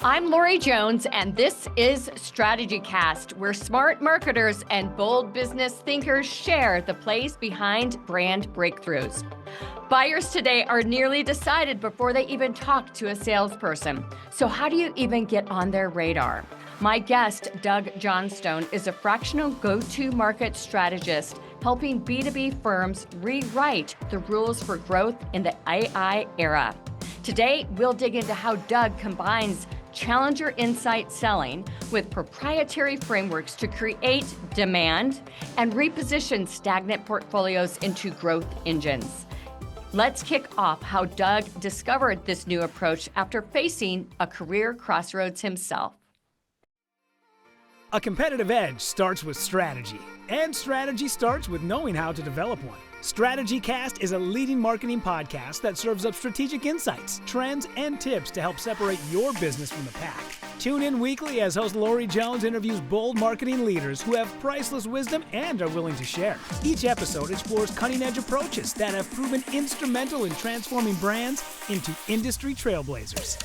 I'm Lori Jones, and this is StrategyCast, where smart marketers and bold business thinkers share the plays behind brand breakthroughs. Buyers today are nearly decided before they even talk to a salesperson. So how do you even get on their radar? My guest, Doug Johnstone, is a fractional go-to market strategist helping B2B firms rewrite the rules for growth in the AI era. Today, we'll dig into how Doug combines challenger insight selling with proprietary frameworks to create demand and reposition stagnant portfolios into growth engines. Let's kick off how Doug discovered this new approach after facing a career crossroads himself. A competitive edge starts with strategy, and strategy starts with knowing how to develop one. StrategyCast is a leading marketing podcast that serves up strategic insights, trends, and tips to help separate your business from the pack. Tune in weekly as host Lori Jones interviews bold marketing leaders who have priceless wisdom and are willing to share. Each episode explores cutting-edge approaches that have proven instrumental in transforming brands into industry trailblazers.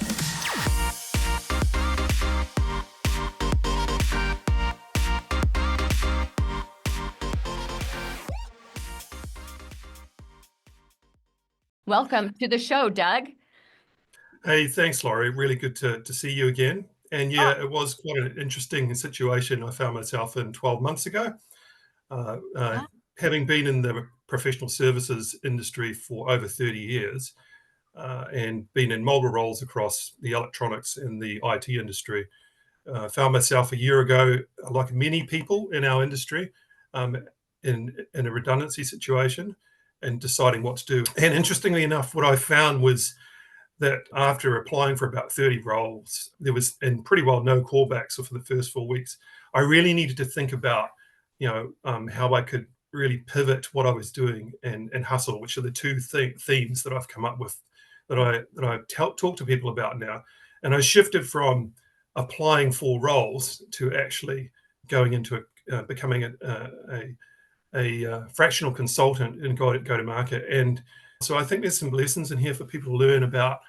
Welcome to the show, Doug. Hey, thanks, Laurie. Really good to see you again. And yeah, It was quite an interesting situation I found myself in 12 months ago. Having been in the professional services industry for over 30 years and been in multiple roles across the electronics and the IT industry, found myself a year ago, like many people in our industry, in a redundancy situation and deciding what to do. And interestingly enough, what I found was that after applying for about 30 roles, there was, and pretty well no callbacks for the first 4 weeks, I really needed to think about, how I could really pivot what I was doing and hustle, which are the two themes that I've come up with that I talk to people about now. And I shifted from applying for roles to actually going into becoming a fractional consultant and go to market. And so I think there's some lessons in here for people to learn about,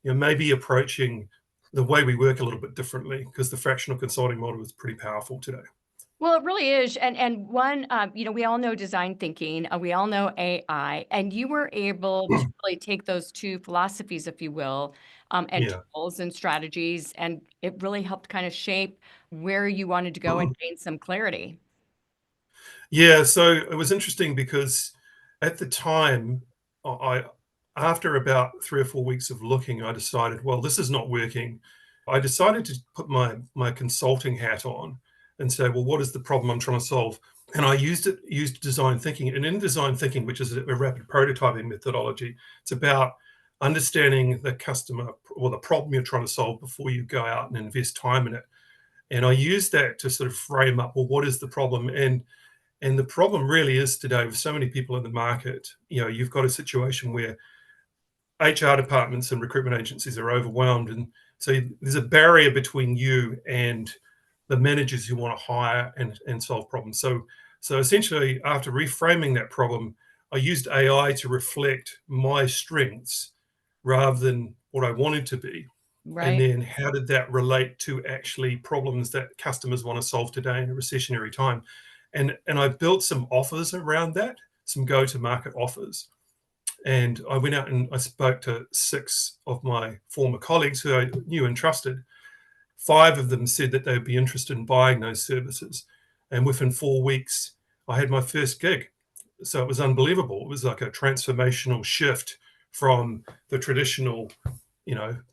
maybe approaching the way we work a little bit differently, because the fractional consulting model is pretty powerful today. Well, it really is. And one, we all know design thinking, we all know AI, and you were able to really take those two philosophies, if you will, and tools and strategies, and it really helped kind of shape where you wanted to go and gain some clarity. Yeah, so it was interesting because at the time, after about 3 or 4 weeks of looking, I decided, well, this is not working. I decided to put my consulting hat on and say, well, what is the problem I'm trying to solve? And I used design thinking. And in design thinking, which is a rapid prototyping methodology, it's about understanding the customer or the problem you're trying to solve before you go out and invest time in it. And I used that to sort of frame up, well, what is the problem? And the problem really is today with so many people in the market, you've got a situation where HR departments and recruitment agencies are overwhelmed. And so there's a barrier between you and the managers who want to hire and solve problems. So essentially, after reframing that problem, I used AI to reflect my strengths rather than what I wanted to be. Right. And then how did that relate to actually problems that customers want to solve today in a recessionary time? And I built some offers around that, some go-to-market offers. And I went out and I spoke to 6 of my former colleagues who I knew and trusted. 5 of them said that they'd be interested in buying those services. And within 4 weeks, I had my first gig. So it was unbelievable. It was like a transformational shift from the traditional,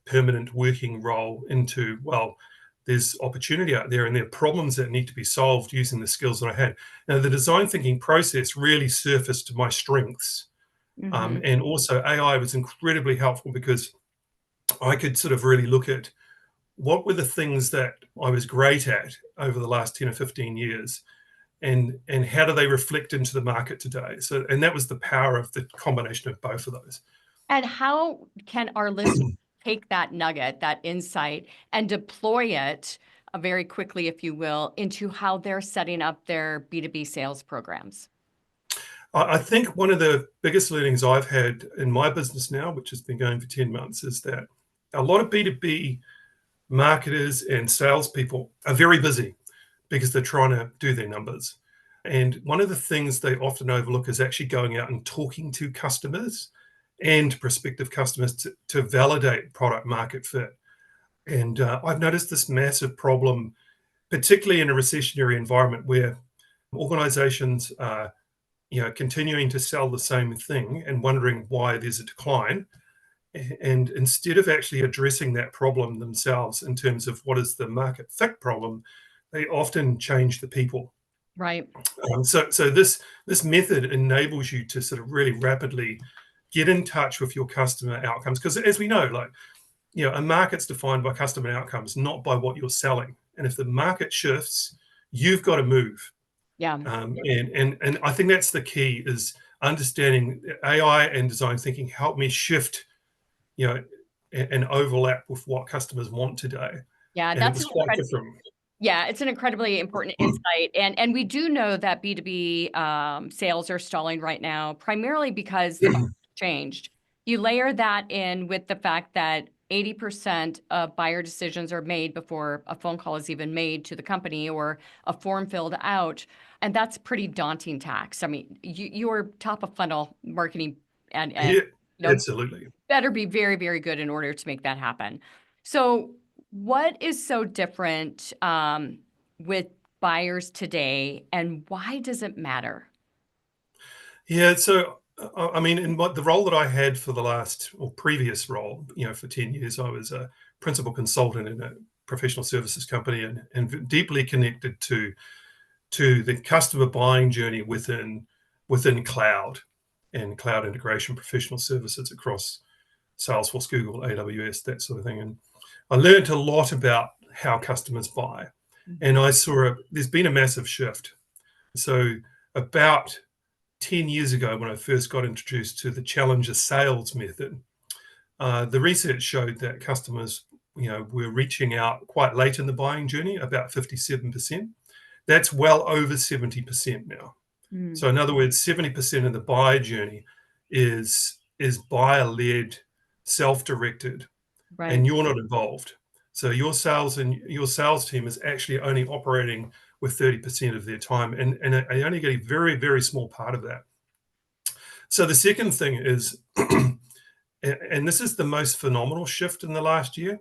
permanent working role into, well, there's opportunity out there and there are problems that need to be solved using the skills that I had. Now, the design thinking process really surfaced my strengths. And also AI was incredibly helpful because I could sort of really look at what were the things that I was great at over the last 10 or 15 years and how do they reflect into the market today? So, and that was the power of the combination of both of those. And how can our listeners take that nugget, that insight, and deploy it very quickly, if you will, into how they're setting up their B2B sales programs? I think one of the biggest learnings I've had in my business now, which has been going for 10 months, is that a lot of B2B marketers and salespeople are very busy because they're trying to do their numbers. And one of the things they often overlook is actually going out and talking to customers and prospective customers to validate product market fit. And I've noticed this massive problem, particularly in a recessionary environment where organizations are continuing to sell the same thing and wondering why there's a decline. And instead of actually addressing that problem themselves in terms of what is the market fit problem, they often change the people. Right. So this method enables you to sort of really rapidly get in touch with your customer outcomes, because as we know, a market's defined by customer outcomes, not by what you're selling. And if the market shifts, you've got to move. Yeah. And I think that's the key, is understanding AI and design thinking help me shift, and overlap with what customers want today. Yeah, and that's it was quite different. Yeah, it's an incredibly important insight. And we do know that B2B sales are stalling right now, primarily because the market changed. You layer that in with the fact that 80% of buyer decisions are made before a phone call is even made to the company or a form filled out. And that's pretty daunting task. I mean, you're top of funnel marketing and Absolutely. better be very, very good in order to make that happen. So what is so different with buyers today, and why does it matter? Yeah, so I mean, in the role that I had for previous role, for 10 years, I was a principal consultant in a professional services company and deeply connected to the customer buying journey within cloud and cloud integration professional services across Salesforce, Google, AWS, that sort of thing. And I learned a lot about how customers buy. And I saw there's been a massive shift. So about 10 years ago, when I first got introduced to the challenger sales method, the research showed that customers, were reaching out quite late in the buying journey, about 57%. That's well over 70% now. So in other words, 70% of the buyer journey is buyer-led, self-directed, Right. and you're not involved. So your sales team is actually only operating with 30% of their time, and I only get a very, very small part of that. So the second thing is, and this is the most phenomenal shift in the last year,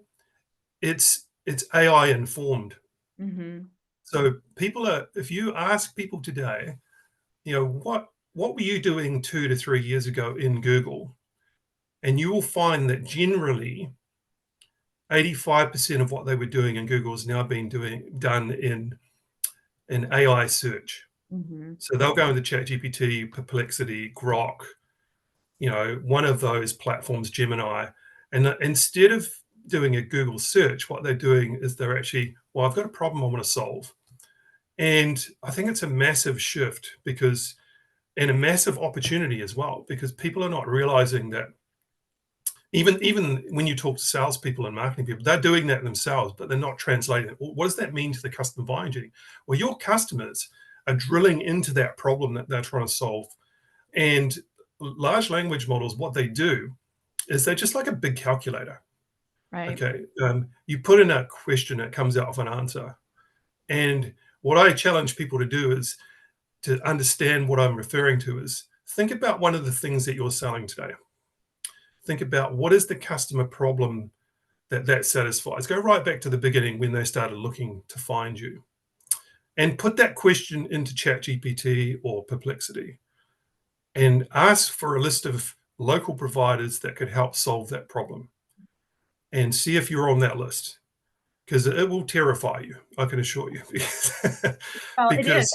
it's AI informed. So if you ask people today, what were you doing 2 to 3 years ago in Google? And you will find that generally 85% of what they were doing in Google is now being done in AI search. So they'll go into ChatGPT, Perplexity, Grok, one of those platforms, Gemini, and instead of doing a Google search, what they're doing is they're actually, well, I've got a problem I want to solve. And I think it's a massive shift and a massive opportunity as well, because people are not realizing that even when you talk to salespeople and marketing people, they're doing that themselves, but they're not translating it. What does that mean to the customer buying journey? Well, your customers are drilling into that problem that they're trying to solve. And large language models, what they do is they're just like a big calculator. Right. Okay. You put in a question, it comes out with an answer. And what I challenge people to do is to understand what I'm referring to is think about one of the things that you're selling today. Think about what is the customer problem that satisfies. Go right back to the beginning when they started looking to find you. And put that question into ChatGPT or Perplexity and ask for a list of local providers that could help solve that problem. And see if you're on that list, because it will terrify you, I can assure you. Well, it is.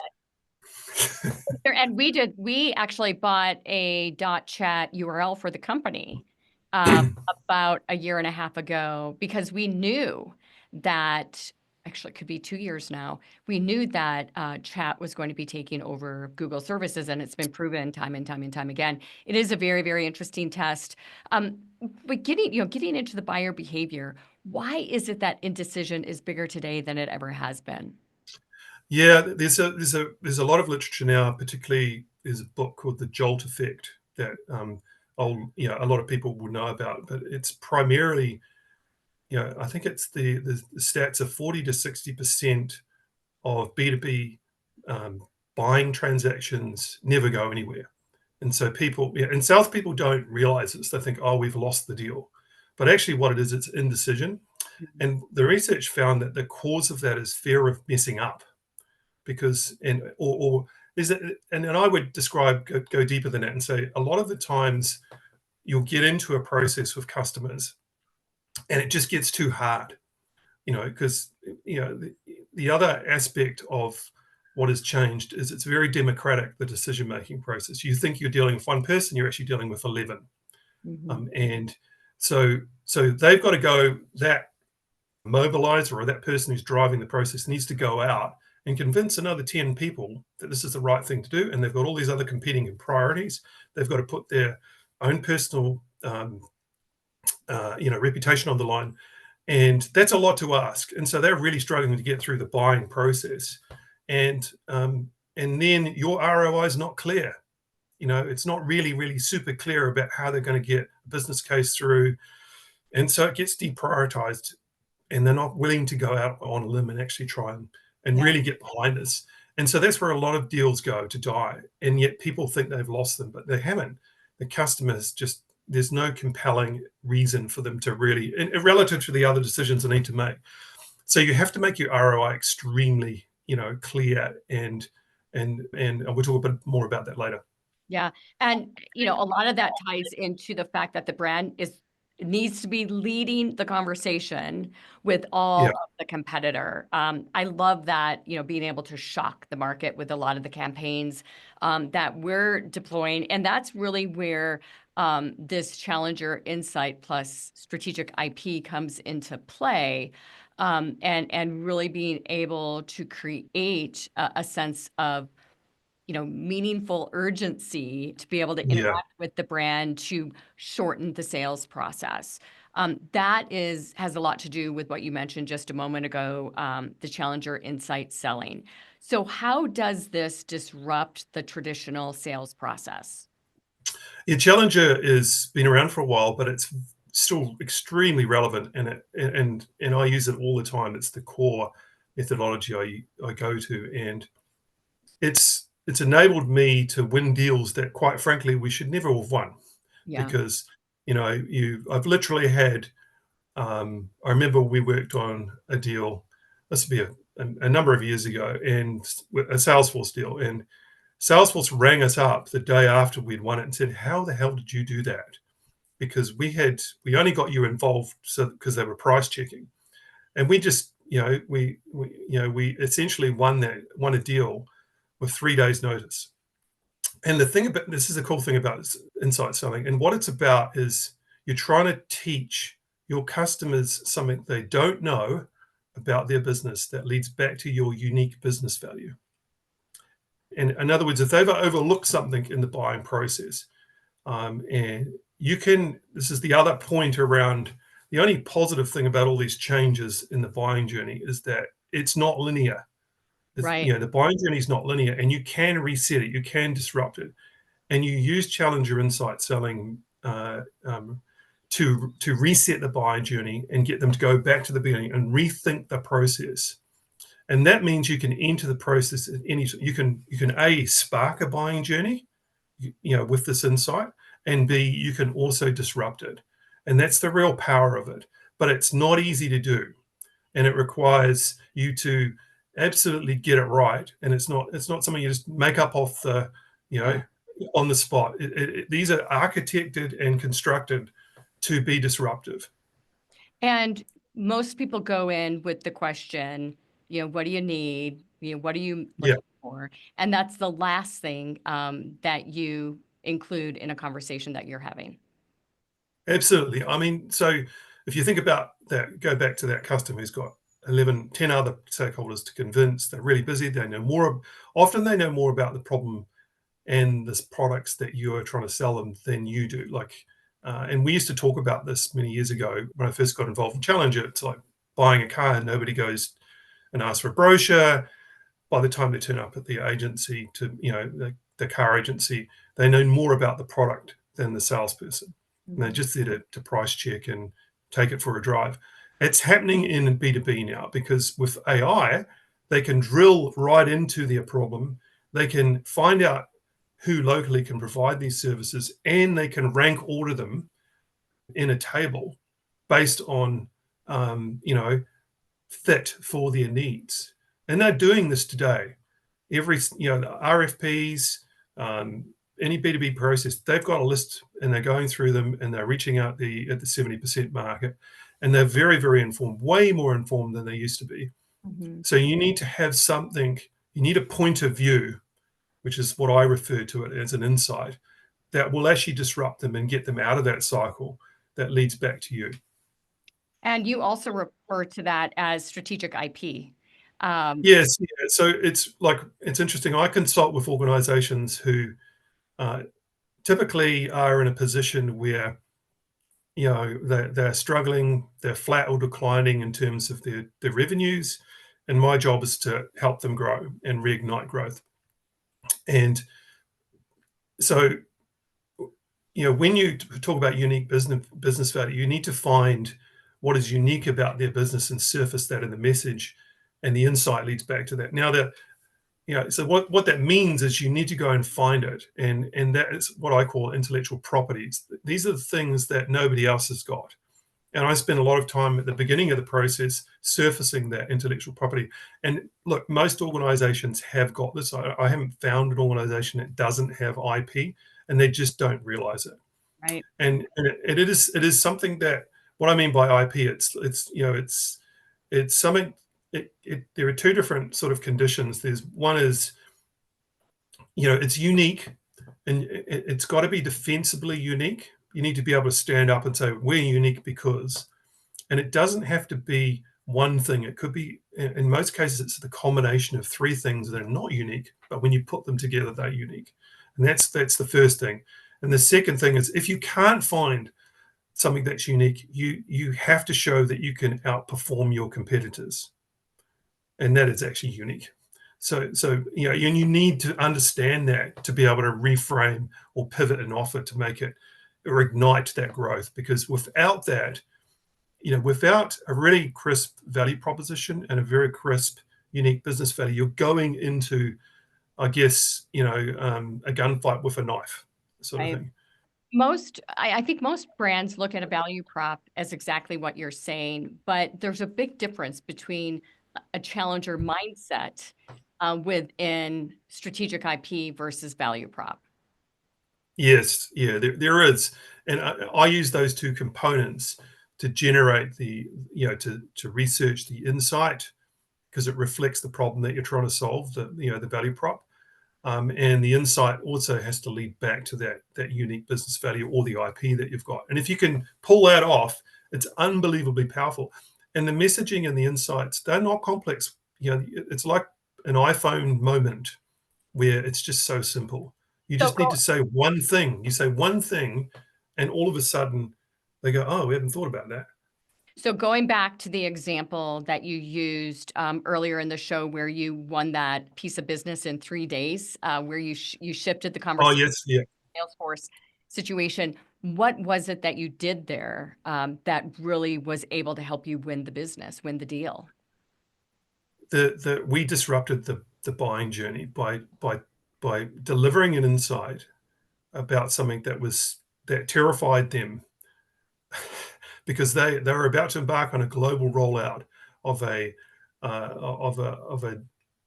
And we actually bought a .chat URL for the company about a year and a half ago, because we knew that, actually it could be 2 years now, we knew that chat was going to be taking over Google services, and it's been proven time and time and time again. It is a very, very interesting test. But getting into the buyer behavior, why is it that indecision is bigger today than it ever has been? Yeah, there's a lot of literature now, particularly there's a book called The Jolt Effect that a lot of people will know about, but it's primarily I think it's the stats are 40 to 60% of B2B buying transactions never go anywhere. And so people, and salespeople don't realize this. They think, oh, we've lost the deal. But actually what it is, it's indecision. And the research found that the cause of that is fear of messing up. Because, or is it, and I would describe, go deeper than that and say, a lot of the times you'll get into a process with customers and it just gets too hard, because, the other aspect of what has changed is it's very democratic, the decision-making process. You think you're dealing with one person, you're actually dealing with 11. And so they've got to go, that mobilizer or that person who's driving the process needs to go out and convince another 10 people that this is the right thing to do. And they've got all these other competing priorities. They've got to put their own personal, reputation on the line. And that's a lot to ask. And so they're really struggling to get through the buying process. And then your ROI is not clear. It's not really super clear about how they're going to get a business case through. And so it gets deprioritized, and they're not willing to go out on a limb and actually try and really get behind this. And so that's where a lot of deals go to die. And yet people think they've lost them, but they haven't. The customers just, there's no compelling reason for them to really, relative to the other decisions they need to make. So you have to make your ROI extremely, clear, and we'll talk a bit more about that later. Yeah. And, a lot of that ties into the fact that the brand needs to be leading the conversation with all of the competitor. I love that, being able to shock the market with a lot of the campaigns that we're deploying. And that's really where this Challenger Insight plus strategic IP comes into play, and really being able to create a sense of meaningful urgency to be able to interact with the brand to shorten the sales process. That has a lot to do with what you mentioned just a moment ago, the Challenger Insight selling. So how does this disrupt the traditional sales process? Yeah, Challenger has been around for a while, but it's still extremely relevant, and I use it all the time. It's the core methodology I go to, and it's enabled me to win deals that, quite frankly, we should never have won. Because I've literally had, I remember we worked on a deal, this would be a number of years ago, and a Salesforce deal, and Salesforce rang us up the day after we'd won it and said, how the hell did you do that? Because we only got you involved because they were price checking, and we just we essentially won a deal with 3 days notice. And the thing about this is the cool thing about insight selling, and what it's about is you're trying to teach your customers something they don't know about their business that leads back to your unique business value. And in other words, if they've overlooked something in the buying process, and this is the other point around, the only positive thing about all these changes in the buying journey is that it's not linear. Right. The buying journey is not linear, and you can reset it, you can disrupt it, and you use Challenger Insight selling to reset the buying journey and get them to go back to the beginning and rethink the process. And that means you can enter the process at any. You can A, spark a buying journey, with this insight, and B, you can also disrupt it, and that's the real power of it. But it's not easy to do, and it requires you to absolutely get it right. And it's not something you just make up off the on the spot. These are architected and constructed to be disruptive. And most people go in with the question, what do you need? What are you looking for? And that's the last thing that you include in a conversation that you're having. Absolutely. I mean, so if you think about that, go back to that customer who's got 10 other stakeholders to convince. They're really busy. They know more. Often they know more about the problem and the products that you are trying to sell them than you do. And we used to talk about this many years ago when I first got involved in Challenger. It's like buying a car. Nobody goes and asks for a brochure. By the time they turn up at the agency, the car agency, they know more about the product than the salesperson. And they're just there to price check and take it for a drive. It's happening in B2B now, because with AI, they can drill right into their problem. They can find out who locally can provide these services, and they can rank order them in a table based on, fit for their needs. And they're doing this today. Every, the RFPs, any B2B process, they've got a list and they're going through them, and they're reaching out at the 70% market, and they're very, very informed, way more informed than they used to be. Mm-hmm. So you need to have something, you need a point of view, which is what I refer to it as, an insight that will actually disrupt them and get them out of that cycle that leads back to you. And you also refer to that as strategic IP. Yes. Yeah. So it's interesting. I consult with organizations who typically are in a position where, they're struggling, they're flat or declining in terms of their revenues. And my job is to help them grow and reignite growth. And so, when you talk about unique business value, you need to find what is unique about their business and surface that in the message, and the insight leads back to that. Now, so what that means is you need to go and find it, and that is what I call intellectual properties. These are the things that nobody else has got. And I spend a lot of time at the beginning of the process surfacing that intellectual property. And look, most organizations have got this. I haven't found an organization that doesn't have IP, and they just don't realize it. Right. And it is something that, what I mean by IP, it's something. There are two different sort of conditions. There's one is, it's unique, and it's got to be defensibly unique. You need to be able to stand up and say, we're unique because, and it doesn't have to be one thing. It could be, in most cases, it's the combination of three things that are not unique, but when you put them together, they're unique. And that's the first thing. And the second thing is, if you can't find something that's unique, you have to show that you can outperform your competitors. And that is actually unique. So you need to understand that to be able to reframe or pivot an offer to make it, or ignite that growth. Because without that, without a really crisp value proposition and a very crisp, unique business value, you're going into, I guess, a gunfight with a knife, sort of thing. I think most brands look at a value prop as exactly what you're saying, but there's a big difference between a challenger mindset within strategic IP versus value prop. Yes, yeah, there is. And I use those two components to generate to research the insight, because it reflects the problem that you're trying to solve, the value prop. And the insight also has to lead back to that unique business value or the IP that you've got. And if you can pull that off, it's unbelievably powerful. And the messaging and the insights, they're not complex. It's like an iPhone moment where it's just so simple. You just need to say one thing. You say one thing, and all of a sudden they go, oh, we haven't thought about that. So going back to the example that you used earlier in the show, where you won that piece of business in 3 days, where you shifted the conversation. Oh, yes, yeah. Salesforce situation. What was it that you did there that really was able to help you win the business, win the deal? We disrupted the buying journey by delivering an insight about something that terrified them, because they were about to embark on a global rollout of a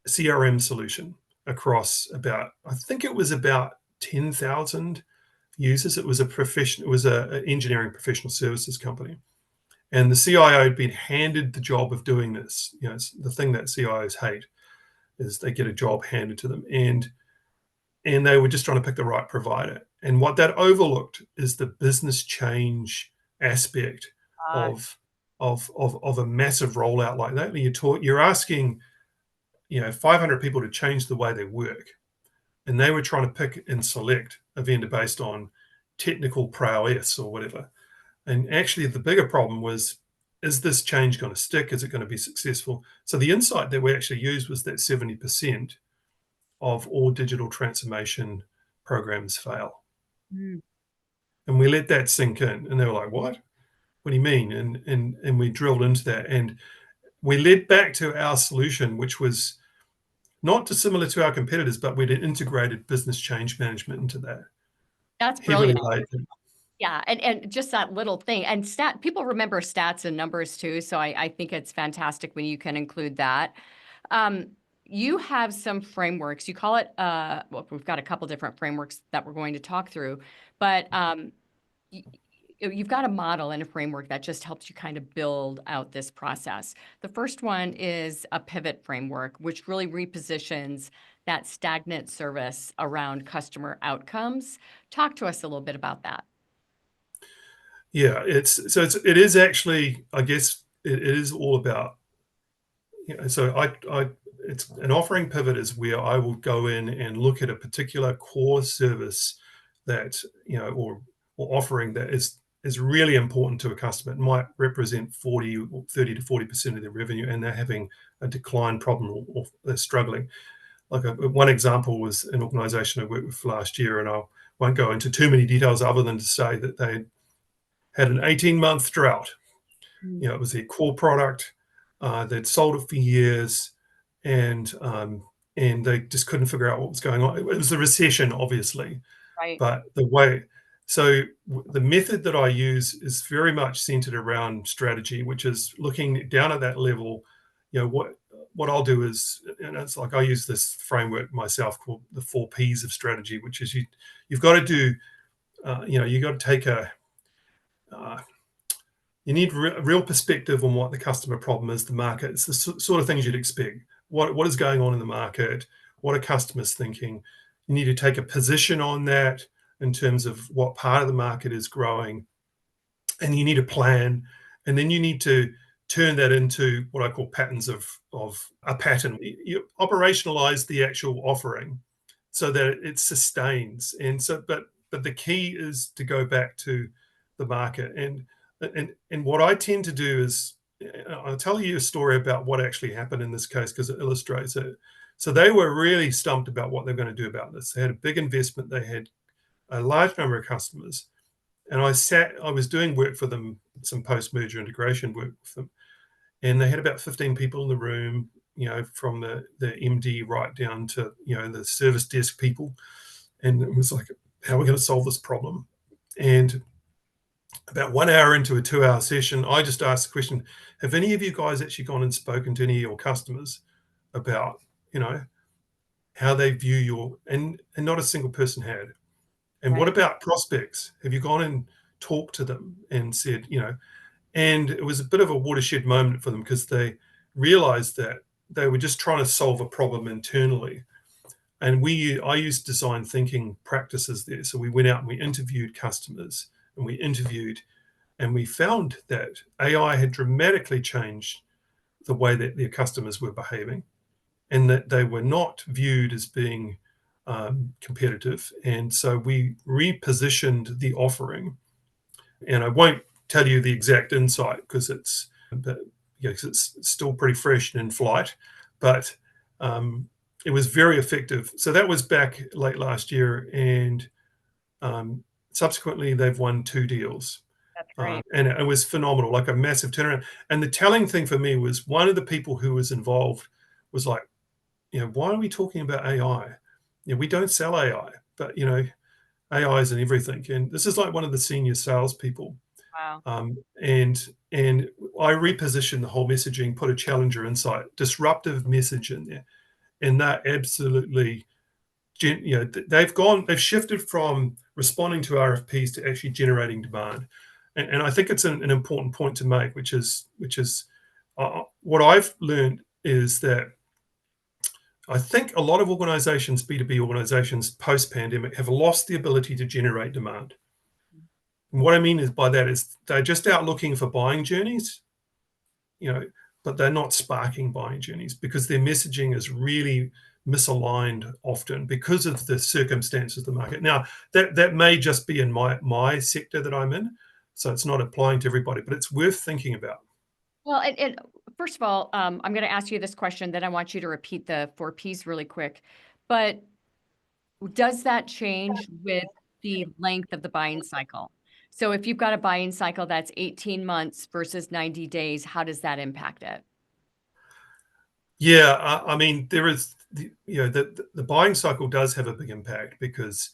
CRM solution across I think it was about 10,000 users. It was an engineering professional services company, and the CIO had been handed the job of doing this. It's the thing that CIOs hate, is they get a job handed to them, and they were just trying to pick the right provider. And what that overlooked is the business change aspect of a massive rollout like that. You're asking 500 people to change the way they work, and they were trying to pick and select a vendor based on technical prowess or whatever. And actually, the bigger problem was, is this change going to stick? Is it going to be successful? So the insight that we actually used was that 70% of all digital transformation programs fail. And we let that sink in, and they were like, what? what do you mean? And we drilled into that, and we led back to our solution, which was not dissimilar to our competitors, but we'd integrated business change management into that. That's Heavily brilliant. laid. Yeah, and just that little thing. And people remember stats and numbers too, so I think it's fantastic when you can include that. You have some frameworks. You call it, well, we've got a couple different frameworks that we're going to talk through, but you've got a model and a framework that just helps you kind of build out this process. The first one is a pivot framework, which really repositions that stagnant service around customer outcomes. Talk to us a little bit about that. Yeah, it is actually, I guess it is all about, so it's an offering pivot is where I will go in and look at a particular core service that, or offering that is really important to a customer. It might represent 30 to 40% of their revenue, and they're having a decline problem or they're struggling. Like one example was an organization I worked with last year, and I won't go into too many details other than to say that they had an 18-month drought. It was their core product. They'd sold it for years, and they just couldn't figure out what was going on. It was a recession, obviously, Right. but the method that I use is very much centered around strategy, which is looking down at that level. What I'll do is, and it's like I use this framework myself called the 4 Ps of strategy, which is you've got to do, you got to take you need real perspective on what the customer problem is, the market. It's the sort of things you'd expect. What is going on in the market? What are customers thinking? You need to take a position on that in terms of what part of the market is growing, and you need a plan, and then you need to turn that into what I call patterns of a pattern. You operationalize the actual offering so that it sustains, and so but the key is to go back to the market. And what I tend to do is, I'll tell you a story about what actually happened in this case because it illustrates it. So they were really stumped about what they're going to do about this. They had a big investment. They had a large number of customers, and I was doing work for them, some post-merger integration work with them, and they had about 15 people in the room, from the MD right down to the service desk people, and it was like, how are we going to solve this problem? And about 1 hour into a 2-hour session, I just asked the question, have any of you guys actually gone and spoken to any of your customers about, how they view your, and not a single person had. And what Right. about prospects? Have you gone and talked to them and said, and it was a bit of a watershed moment for them because they realized that they were just trying to solve a problem internally. And I used design thinking practices there. So we went out and we interviewed customers, and we found that AI had dramatically changed the way that their customers were behaving, and that they were not viewed as being competitive. And so we repositioned the offering, and I won't tell you the exact insight because it's still pretty fresh and in flight, but it was very effective. So that was back late last year, and subsequently they've won 2 deals. That's great. And it was phenomenal, like a massive turnaround. And the telling thing for me was one of the people who was involved was like, why are we talking about AI? We don't sell AI, but AI is in everything. And this is like one of the senior salespeople. Wow. And I repositioned the whole messaging, put a challenger insight, disruptive message in there, and that absolutely, they've shifted from responding to RFPs to actually generating demand. And I think it's an important point to make, which is what I've learned is that I think a lot of organizations, B2B organizations post-pandemic, have lost the ability to generate demand. And what I mean is by that is they're just out looking for buying journeys, but they're not sparking buying journeys because their messaging is really misaligned often because of the circumstances of the market. Now, that may just be in my sector that I'm in, so it's not applying to everybody, but it's worth thinking about. Well, and first of all, I'm going to ask you this question, then I want you to repeat the 4 Ps really quick. But does that change with the length of the buying cycle? So if you've got a buying cycle that's 18 months versus 90 days, how does that impact it? Yeah, I mean, there is, the buying cycle does have a big impact because,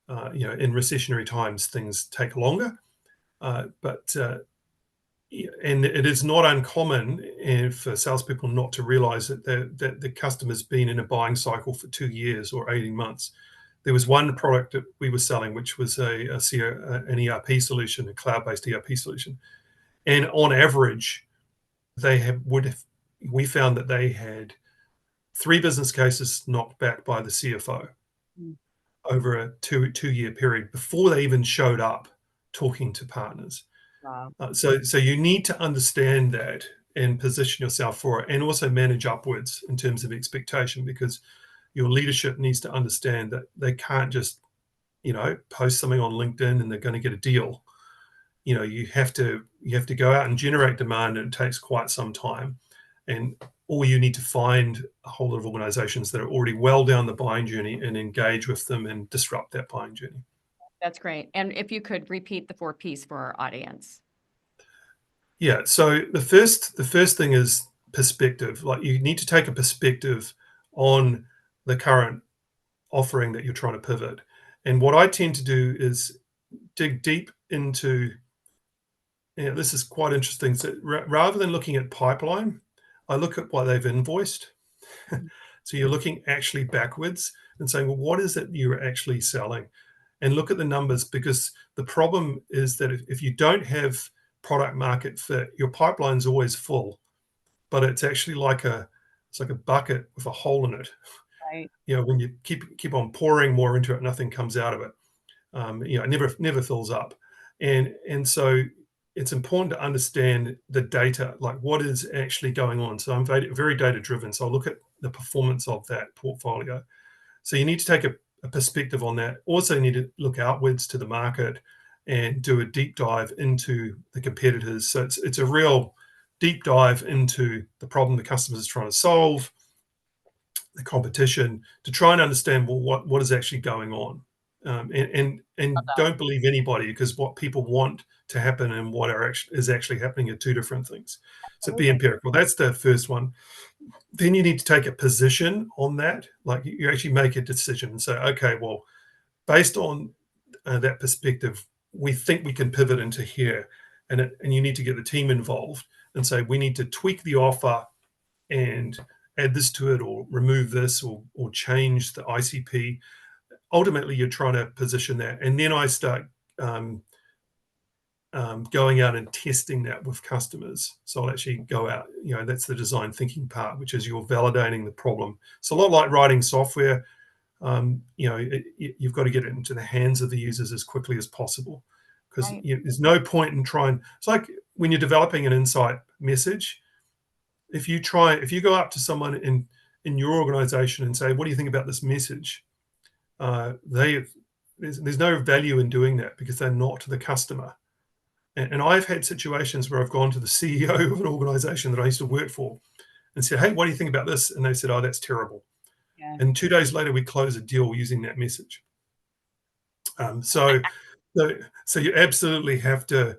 in recessionary times, things take longer. But and it is not uncommon for salespeople not to realize that the customer's been in a buying cycle for 2 years or 18 months. There was one product that we were selling, which was an ERP solution, a cloud-based ERP solution. And on average, we found that they had 3 business cases knocked back by the CFO over a two-year period before they even showed up talking to partners. Wow. So you need to understand that and position yourself for it, and also manage upwards in terms of expectation, because your leadership needs to understand that they can't just, post something on LinkedIn and they're going to get a deal. You have to go out and generate demand, and it takes quite some time. Or you need to find a whole lot of organizations that are already well down the buying journey and engage with them and disrupt that buying journey. That's great. And if you could repeat the 4 Ps for our audience. Yeah. So the first thing is perspective. Like, you need to take a perspective on the current offering that you're trying to pivot. And what I tend to do is dig deep into, this is quite interesting. So rather than looking at pipeline, I look at what they've invoiced. So you're looking actually backwards and saying, well, what is it you're actually selling? And look at the numbers, because the problem is that if you don't have product market fit, your pipeline's always full, but it's actually like a bucket with a hole in it. Right. When you keep on pouring more into it, nothing comes out of it. It never fills up. And so it's important to understand the data, like what is actually going on. So I'm very data driven. So I'll look at the performance of that portfolio. So you need to take a perspective on that. Also, you need to look outwards to the market and do a deep dive into the competitors. So it's a real deep dive into the problem the customer is trying to solve, the competition, to try and understand, well, what is actually going on. And don't believe anybody, because what people want to happen and what is actually happening are two different things. So be empirical. That's the first one. Then you need to take a position on that. Like, you actually make a decision and say, okay, well, based on that perspective, we think we can pivot into here. And you need to get the team involved and say, we need to tweak the offer and add this to it, or remove this, or change the ICP. Ultimately, you're trying to position that. And then I start going out and testing that with customers. So I'll actually go out, that's the design thinking part, which is you're validating the problem. It's a lot like writing software. You've got to get it into the hands of the users as quickly as possible, because there's no point in trying. It's like when you're developing an insight message. If you go up to someone in your organization and say, what do you think about this message? There's no value in doing that, because they're not the customer. And I've had situations where I've gone to the CEO of an organization that I used to work for and said, hey, what do you think about this? And they said, oh, that's terrible. Yeah. And 2 days later, we close a deal using that message. So you absolutely have to,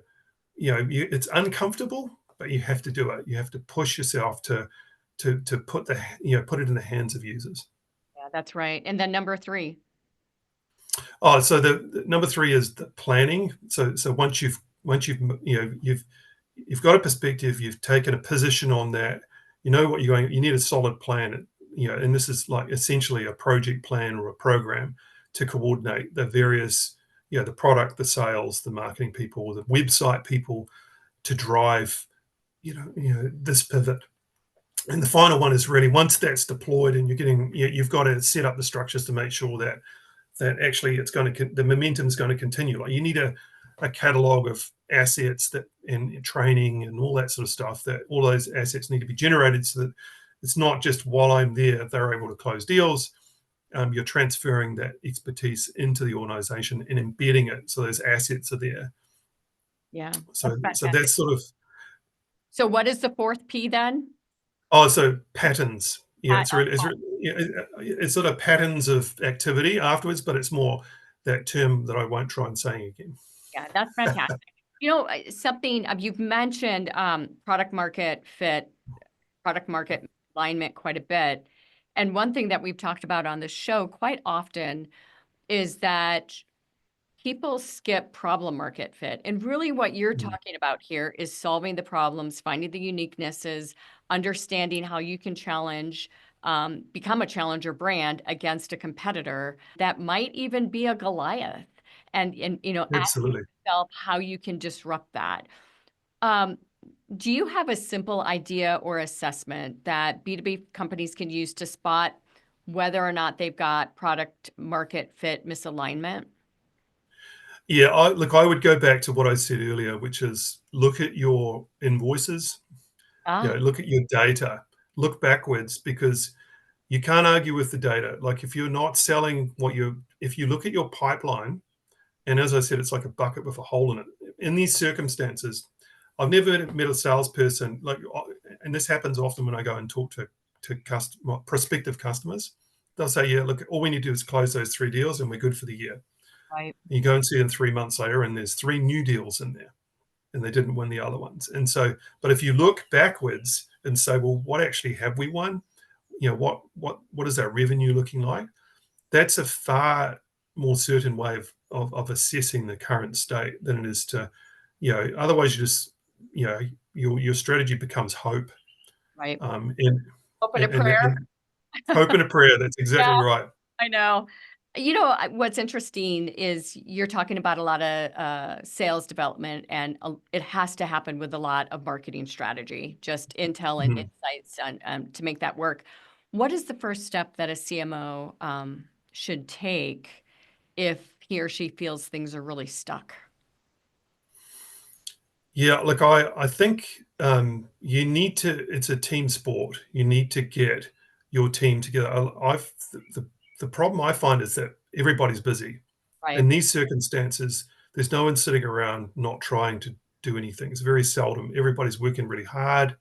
it's uncomfortable, but you have to do it. You have to push yourself to put it in the hands of users. Yeah, that's right. And then number 3. Oh, so the number 3 is the planning. So once you've got a perspective, you've taken a position on that, what you're going, you need a solid plan, and this is like essentially a project plan or a program to coordinate the various, the product, the sales, the marketing people, the website people, to drive, this pivot. And the final one is really, once that's deployed and you've got to set up the structures to make sure that actually the momentum is going to continue. Like, you need a catalog of assets and training and all that sort of stuff, that all those assets need to be generated, so that it's not just while I'm there, they're able to close deals. You're transferring that expertise into the organization and embedding it, so those assets are there. Yeah. So that's sort of. So what is the 4th P then? Oh, so patterns. Yeah, it's sort of patterns of activity afterwards, but it's more that term that I won't try and say again. Yeah, that's fantastic. Something you've mentioned product market fit, product market alignment quite a bit. And one thing that we've talked about on the show quite often is that people skip problem market fit. And really what you're talking about here is solving the problems, finding the uniquenesses, understanding how you can challenge, become a challenger brand against a competitor that might even be a Goliath. And asking Absolutely. yourself how you can disrupt that. Do you have a simple idea or assessment that B2B companies can use to spot whether or not they've got product market fit misalignment? Yeah, I would go back to what I said earlier, which is look at your invoices, Ah, look at your data, look backwards because you can't argue with the data. Like if you're not selling if you look at your pipeline, and as I said, it's like a bucket with a hole in it. In these circumstances, I've never met a salesperson and this happens often when I go and talk to prospective customers. They'll say, "Yeah, look, all we need to do is close those 3 deals, and we're good for the year." right. You go and see them 3 months later, and there's 3 new deals in there, and they didn't win the other ones. And so, but if you look backwards and say, "Well, what actually have we won? What is our revenue looking like?" That's a far more certain way of assessing the current state than it is to, otherwise you just, your strategy becomes hope, Right. and Open a prayer. and hope and a prayer. That's exactly Yeah, right. I know. What's interesting is you're talking about a lot of sales development, and it has to happen with a lot of marketing strategy, just intel and Mhm. insights to make that work. What is the first step that a CMO should take if he or she feels things are really stuck? Yeah, look, I think you need to. It's a team sport. You need to get your team together. The problem I find is that everybody's busy. Right. In these circumstances, there's no one sitting around not trying to do anything. It's very seldom. Everybody's working really hard,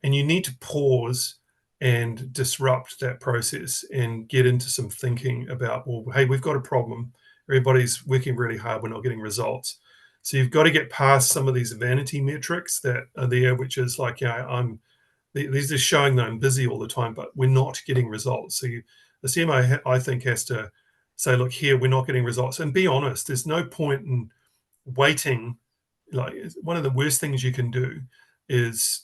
and you need to pause and disrupt that process and get into some thinking about, well, hey, we've got a problem. Everybody's working really hard. We're not getting results. So you've got to get past some of these vanity metrics that are there, which is like, these are showing that I'm busy all the time, but we're not getting results. So the CMO, I think, has to say, look, here, we're not getting results. And be honest, there's no point in waiting. Like one of the worst things you can do is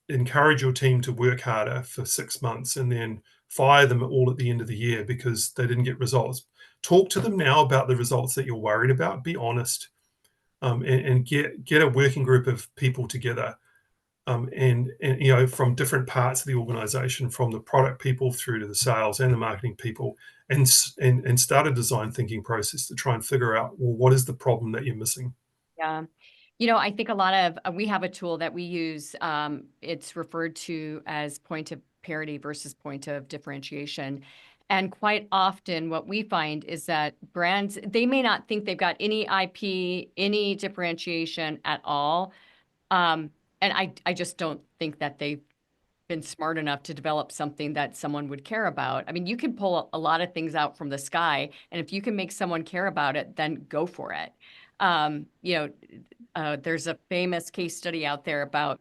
encourage your team to work harder for 6 months and then fire them all at the end of the year because they didn't get results. Talk to them now about the results that you're worried about. Be honest, and get a working group of people together, and from different parts of the organization, from the product people through to the sales and the marketing people, and start a design thinking process to try and figure out, well, what is the problem that you're missing. Yeah. I think a lot of we have a tool that we use. It's referred to as point of parity versus point of differentiation. And quite often what we find is that brands, they may not think they've got any IP, any differentiation at all. And I just don't think that they've been smart enough to develop something that someone would care about. I mean, you can pull a lot of things out from the sky, and if you can make someone care about it, then go for it. Um, you know, there's a famous case study out there about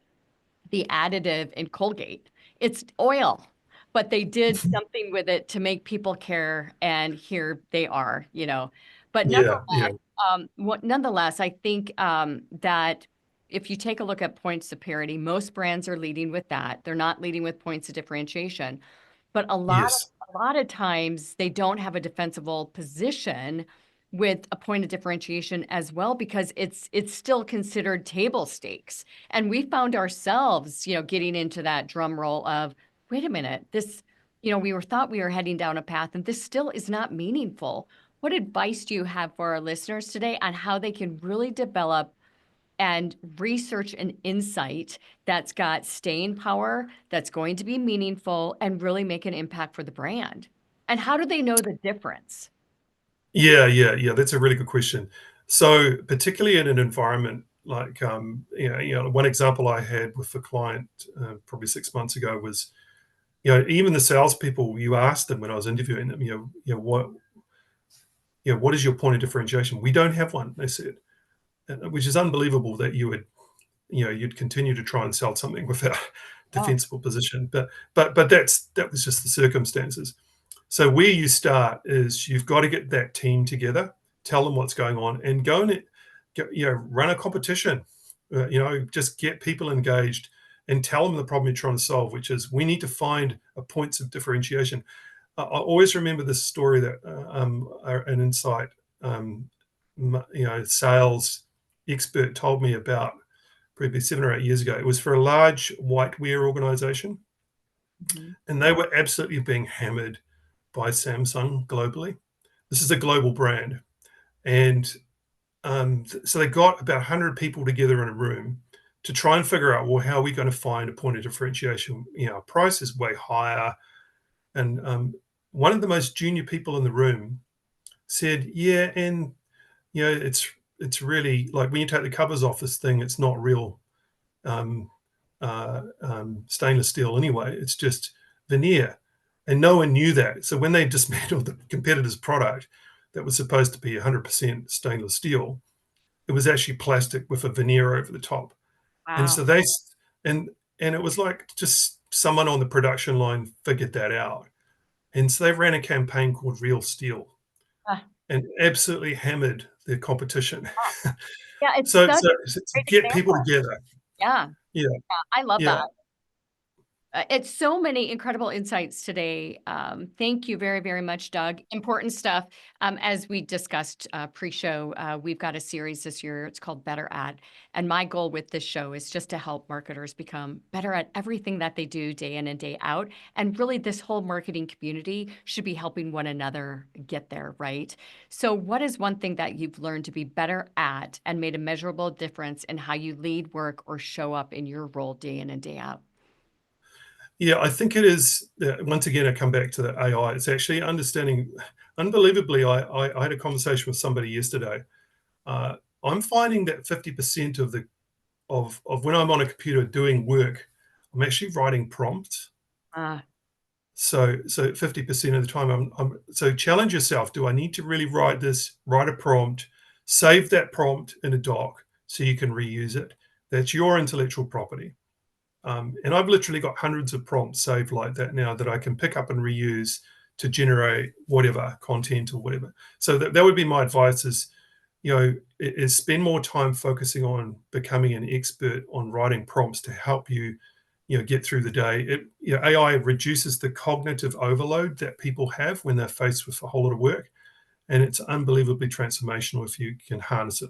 the additive in Colgate. It's oil, but they did something with it to make people care, and here they are. But Yeah, yeah, nonetheless, I think that if you take a look at points of parity, most brands are leading with that. They're not leading with points of differentiation. But yes, a lot of times they don't have a defensible position with a point of differentiation as well because it's still considered table stakes. And we found ourselves, getting into that drum roll of, wait a minute, this, thought we were heading down a path and this still is not meaningful. What advice do you have for our listeners today on how they can really develop and research an insight that's got staying power, that's going to be meaningful, and really make an impact for the brand? And how do they know the difference? yeah. That's a really good question. So, particularly in an environment like, one example I had with a client probably 6 months ago was, even the salespeople. You asked them when I was interviewing them, what what is your point of differentiation? We don't have one, they said, which is unbelievable that you'd continue to try and sell something without a Oh, defensible position. But that was just the circumstances. So where you start is you've got to get that team together, tell them what's going on, and go and run a competition. Just get people engaged and tell them the problem you're trying to solve, which is we need to find a points of differentiation. I always remember this story that an insight, sales expert told me about probably 7 or 8 years ago. It was for a large whiteware organization, mhm. and they were absolutely being hammered by Samsung globally. This is a global brand. And so they got about 100 people together in a room to try and figure out, well, how are we going to find a point of differentiation? Our price is way higher. And one of the most junior people in the room said, yeah, and it's really like when you take the covers off this thing, it's not real stainless steel anyway. It's just veneer. And no one knew that. So when they dismantled the competitor's product that was supposed to be 100% stainless steel, it was actually plastic with a veneer over the top. And Wow. so and it was like just someone on the production line figured that out. And so they ran a campaign called Real Steel Ah, and absolutely hammered their competition. yeah, it's So such a to great get people example. together. Yeah, Yeah. I love Yeah. that. It's so many incredible insights today. Thank you very, very much, Doug. Important stuff. As we discussed pre-show, we've got a series this year. It's called Better At. And my goal with this show is just to help marketers become better at everything that they do day in and day out. And really, this whole marketing community should be helping one another get there, right? So what is one thing that you've learned to be better at and made a measurable difference in how you lead, work, or show up in your role day in and day out? Yeah, I think it is. Once again, I come back to the AI. It's actually understanding. Unbelievably, I had a conversation with somebody yesterday. Uh, I'm finding that 50% of when I'm on a computer doing work, I'm actually writing prompts. Uh, So 50% of the time, so challenge yourself. Do I need to really write this? Write a prompt, save that prompt in a doc so you can reuse it. That's your intellectual property. And I've literally got hundreds of prompts saved like that now that I can pick up and reuse to generate whatever content or whatever. So that would be my advice is spend more time focusing on becoming an expert on writing prompts to help you, get through the day. AI reduces the cognitive overload that people have when they're faced with a whole lot of work. And it's unbelievably transformational if you can harness it.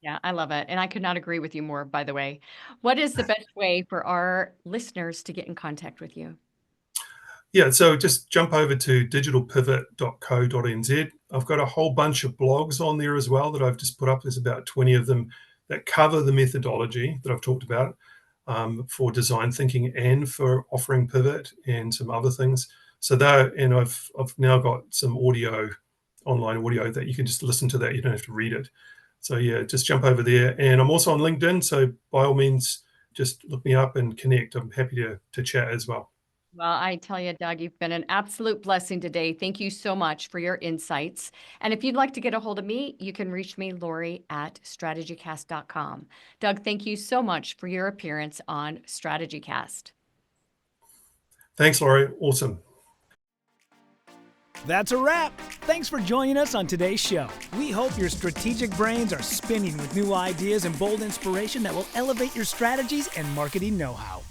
yeah, I love it. And I could not agree with you more, by the way. What is the best way for our listeners to get in contact with you? Yeah, so just jump over to digitalpivot.co.nz. I've got a whole bunch of blogs on there as well that I've just put up. There's about 20 of them that cover the methodology that I've talked about for design thinking and for offering pivot and some other things. So that, and I've now got some online audio that you can just listen to that. You don't have to read it. So yeah, just jump over there. And I'm also on LinkedIn. So by all means, just look me up and connect. I'm happy to chat as well. Well, I tell you, Doug, you've been an absolute blessing today. Thank you so much for your insights. And if you'd like to get a hold of me, you can reach me, Lori, at strategycast.com. Doug, thank you so much for your appearance on StrategyCast. Thanks, Laurie. Awesome. That's a wrap. Thanks for joining us on today's show. We hope your strategic brains are spinning with new ideas and bold inspiration that will elevate your strategies and marketing know-how.